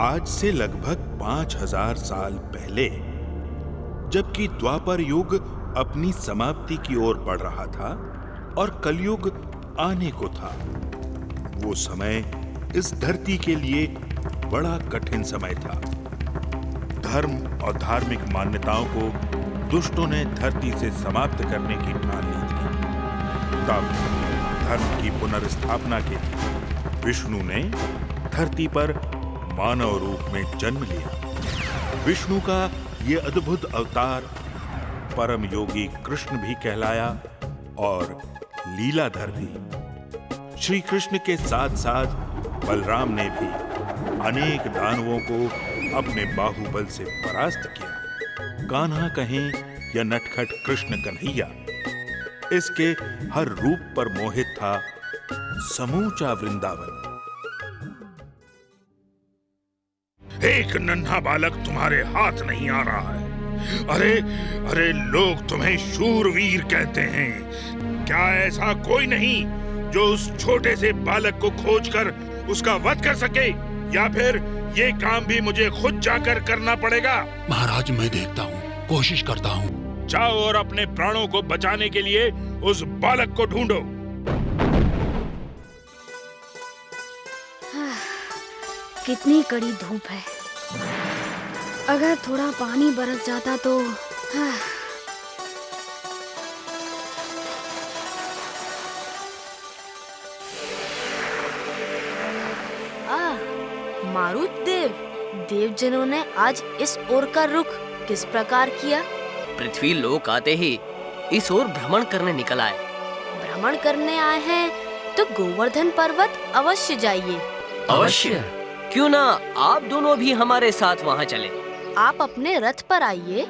आज से लगभग 5000 साल पहले, जबकि द्वापर युग अपनी समाप्ति की ओर बढ़ रहा था और कलयुग आने को था, वो समय इस धरती के लिए बड़ा कठिन समय था। धर्म और धार्मिक मान्यताओं को दुष्टों ने धरती से समाप्त करने की ठान ली थी। तब धर्म की पुनर्स्थापना के लिए विष्णु ने धरती पर मानव रूप में जन्म लिया। विष्णु का ये अद्भुत अवतार परम योगी कृष्ण भी कहलाया और लीलाधर भी। श्री कृष्ण के साथ साथ बलराम ने भी अनेक दानवों को अपने बाहुबल से परास्त किया। कान्हा कहें या नटखट कृष्ण कन्हैया, इसके हर रूप पर मोहित था समूचा वृंदावन। एक नन्हा बालक तुम्हारे हाथ नहीं आ रहा है। अरे लोग तुम्हें शूरवीर कहते हैं। क्या ऐसा कोई नहीं जो उस छोटे से बालक को खोजकर उसका वध कर सके, या फिर ये काम भी मुझे खुद जाकर करना पड़ेगा? महाराज, मैं देखता हूँ, कोशिश करता हूँ। जाओ और अपने प्राणों को बचाने के लिए उस बालक को ढूंढो। कितनी कड़ी धूप है। अगर थोड़ा पानी बरस जाता तो। मारुतदेव, देवजनों ने आज इस ओर का रुख किस प्रकार किया? पृथ्वी लोक आते ही इस ओर भ्रमण करने निकल आए। भ्रमण करने आए हैं तो गोवर्धन पर्वत अवश्य जाइए। अवश्य, क्यों ना आप दोनों भी हमारे साथ वहाँ चले। आप अपने रथ पर आइए,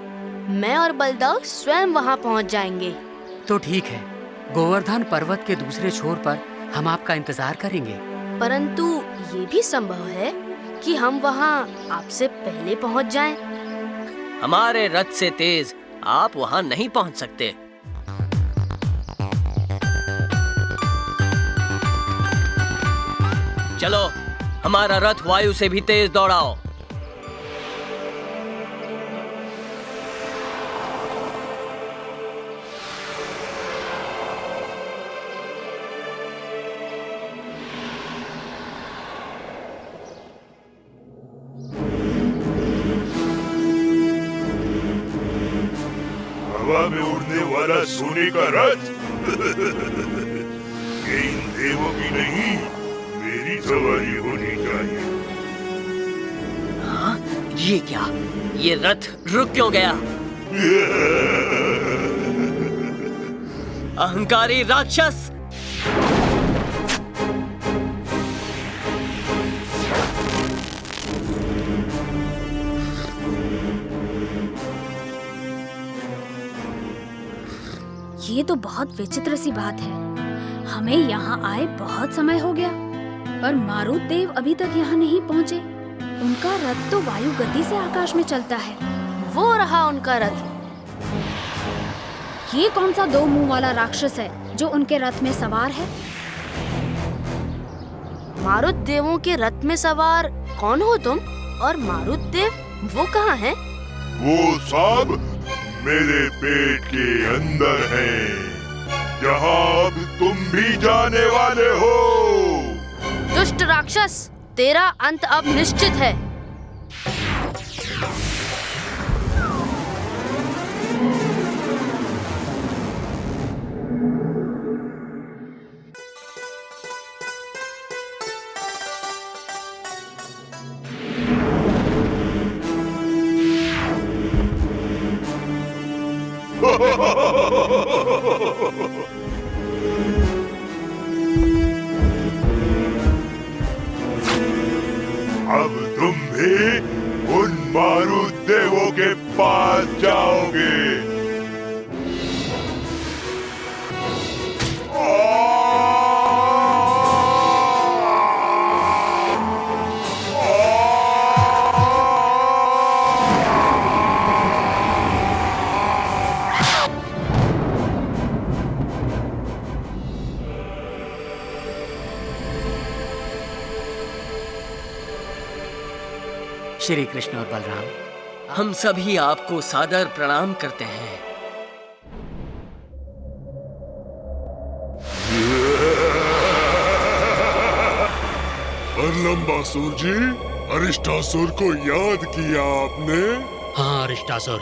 मैं और बलदाव स्वयं वहाँ पहुँच जाएंगे। तो ठीक है, गोवर्धन पर्वत के दूसरे छोर पर हम आपका इंतजार करेंगे। परंतु ये भी संभव है कि हम वहाँ आपसे पहले पहुँच जाएं। हमारे रथ से तेज आप वहाँ नहीं पहुँच सकते। चलो, हमारा रथ वायु से भी तेज दौड़ाओ। हवा में उड़ने वाला सोने का रथ। ये इन देवों की नहीं, मेरी सवारी होनी चाहिए। हाँ, ये क्या? ये रथ रुक क्यों गया? अहंकारी राक्षस! ये तो बहुत विचित्र सी बात है। हमें यहाँ आए बहुत समय हो गया, पर मारुत देव अभी तक यहाँ नहीं पहुँचे। उनका रथ तो वायु गति से आकाश में चलता है। वो रहा उनका रथ। ये कौन सा दो मुंह वाला राक्षस है जो उनके रथ में सवार है? मारुत देवों के रथ में सवार कौन हो तुम? और मारुत देव वो कहाँ हैं? वो सब मेरे पेट के अंदर है, जहाँ अब तुम भी जाने वाले हो। दुष्ट राक्षस, तेरा अंत अब निश्चित है। अब तुम भी उन मारुत देवों के पास जाओगे। श्री कृष्ण और बलराम। हम सभी आपको सादर प्रणाम करते हैं। और लंबासुर जी, अरिष्टासुर को याद किया आपने? हाँ अरिष्टासुर,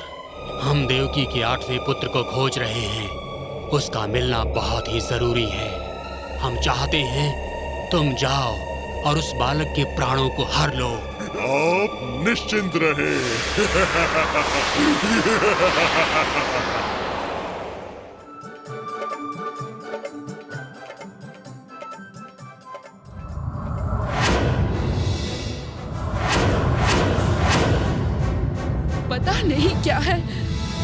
हम देवकी के 8वें पुत्र को खोज रहे हैं। उसका मिलना बहुत ही जरूरी है। हम चाहते हैं तुम जाओ और उस बालक के प्राणों को हर लो। आप निश्चिंत रहे। पता नहीं क्या है,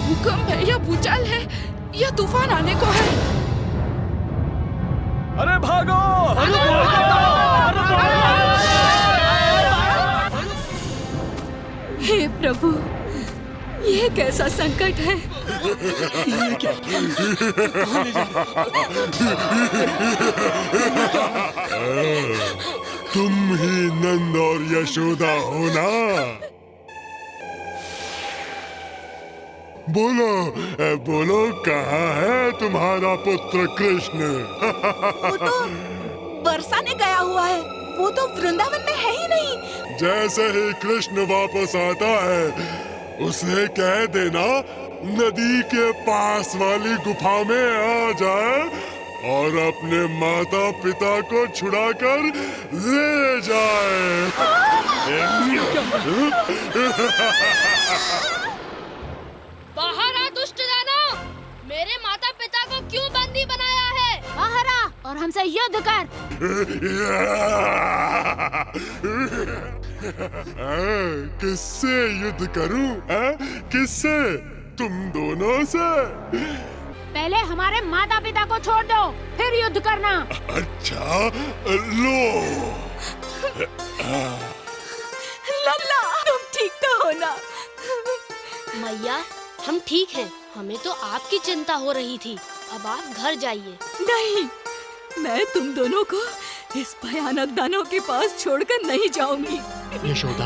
भूकंप है या भूचाल है या तूफान आने को है। अरे भागो! हे प्रभु, ये कैसा संकट है? तुम ही नंद और यशोदा हो ना? बोलो बोलो, कहाँ है तुम्हारा पुत्र कृष्ण? वो तो बरसाने गया हुआ है। वो तो वृंदावन में है ही नहीं। जैसे ही कृष्ण वापस आता है, उसे कह देना नदी के पास वाली गुफा में आ जाए और अपने माता पिता को छुड़ाकर ले जाए। बाहर आ दुष्ट दानव! मेरे माता पिता को क्यों बंदी बनाया है? बाहर आ और हमसे युद्ध कर। किससे युद्ध करूं? किससे? तुम दोनों से? पहले हमारे माता पिता को छोड़ दो, फिर युद्ध करना। अच्छा, लो। लल्ला, तुम ठीक तो हो ना? मैया, हम ठीक हैं। हमें तो आपकी चिंता हो रही थी। अब आप घर जाइए। नहीं, मैं तुम दोनों को इस भयानक दानव के पास छोड़कर नहीं जाऊंगी। यशोदा,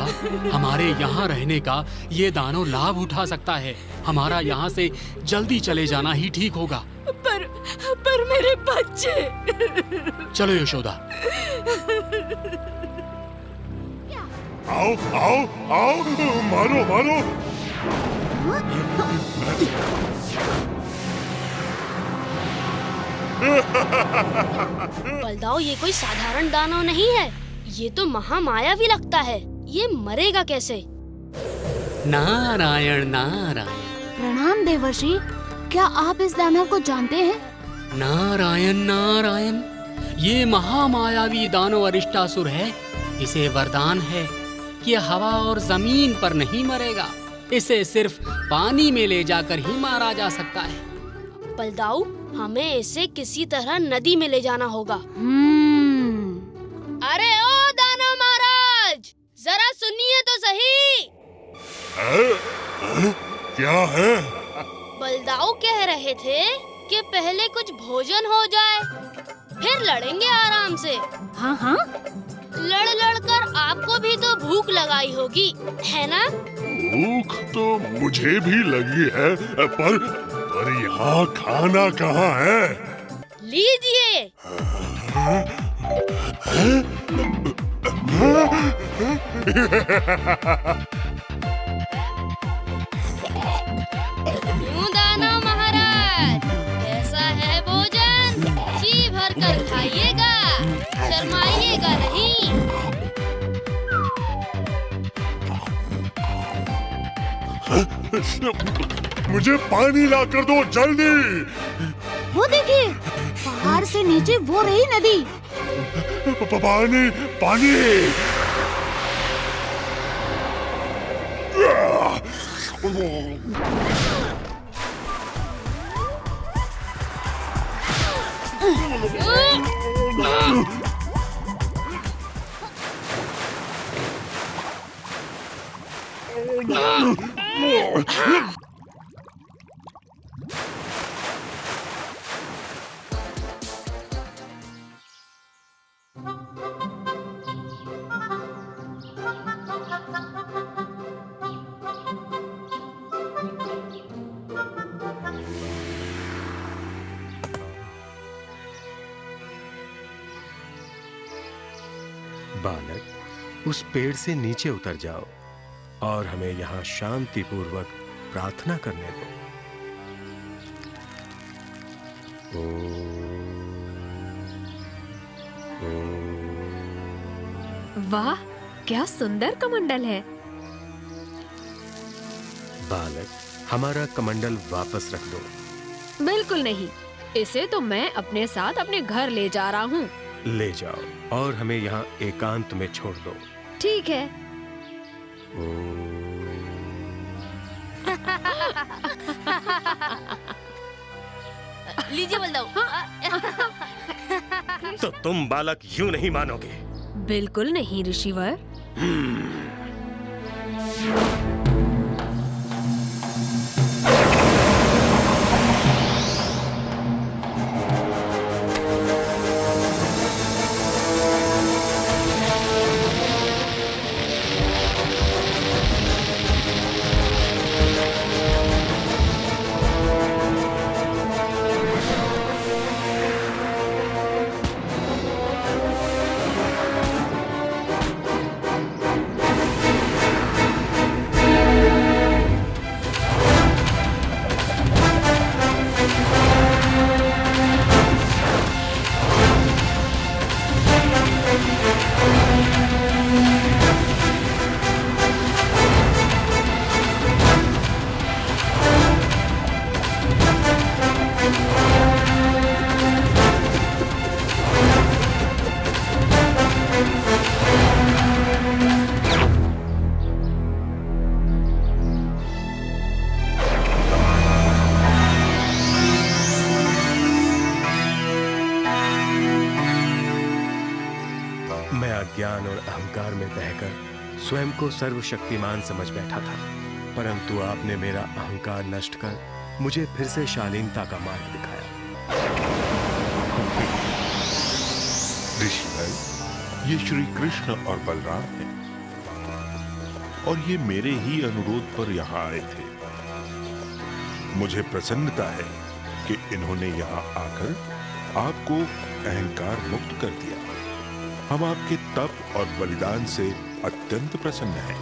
हमारे यहाँ रहने का ये दानव लाभ उठा सकता है। हमारा यहाँ से जल्दी चले जाना ही ठीक होगा। पर मेरे बच्चे। चलो यशोदा। आओ आओ आओ, मारो मारो। बलदाओ, ये कोई साधारण दानव नहीं है। ये तो महामायावी लगता है। ये मरेगा कैसे? नारायण नारायण। प्रणाम देवर्षि, क्या आप इस दानव को जानते हैं? नारायण नारायण, ये महामायावी दानव अरिष्टासुर है। इसे वरदान है कि हवा और जमीन पर नहीं मरेगा। इसे सिर्फ पानी में ले जाकर ही मारा जा सकता है। बलदाऊ, हमें इसे किसी तरह नदी में ले जाना होगा। अरे ओ दानव महाराज, जरा सुनिए तो सही। क्या है? बलदाऊ कह रहे थे कि पहले कुछ भोजन हो जाए, फिर लड़ेंगे आराम से। हाँ हाँ, लड़ लड़ कर आपको भी तो भूख लगाई होगी, है ना? भूख तो मुझे भी लगी है, पर यहाँ खाना कहाँ है? लीजिए। क्यों दानव महाराज, कैसा है भोजन? जी भर कर खाइएगा, शर्माइएगा नहीं। मुझे पानी ला कर दो जल्दी। वो देखिए, पहाड़ से नीचे वो रही नदी। पानी पानी। बालक, उस पेड़ से नीचे उतर जाओ और हमें यहाँ शांतिपूर्वक प्रार्थना करने दो। वाह, क्या सुंदर कमंडल है। बालक, हमारा कमंडल वापस रख दो। बिल्कुल नहीं, इसे तो मैं अपने साथ अपने घर ले जा रहा हूँ। ले जाओ और हमें यहाँ एकांत में छोड़ दो। ठीक है। लीजिए बलदाऊ। तो तुम बालक यूं नहीं मानोगे। बिल्कुल नहीं ऋषिवर। ज्ञान और अहंकार में बहकर स्वयं को सर्वशक्तिमान समझ बैठा था, परंतु आपने मेरा अहंकार नष्ट कर मुझे फिर से शालीनता का मार्ग दिखाया। ऋषिवर, ये श्री कृष्ण और बलराम हैं और ये मेरे ही अनुरोध पर यहाँ आए थे। मुझे प्रसन्नता है कि इन्होंने यहाँ आकर आपको अहंकार मुक्त कर दिया। हम आपके तप और बलिदान से अत्यंत प्रसन्न हैं।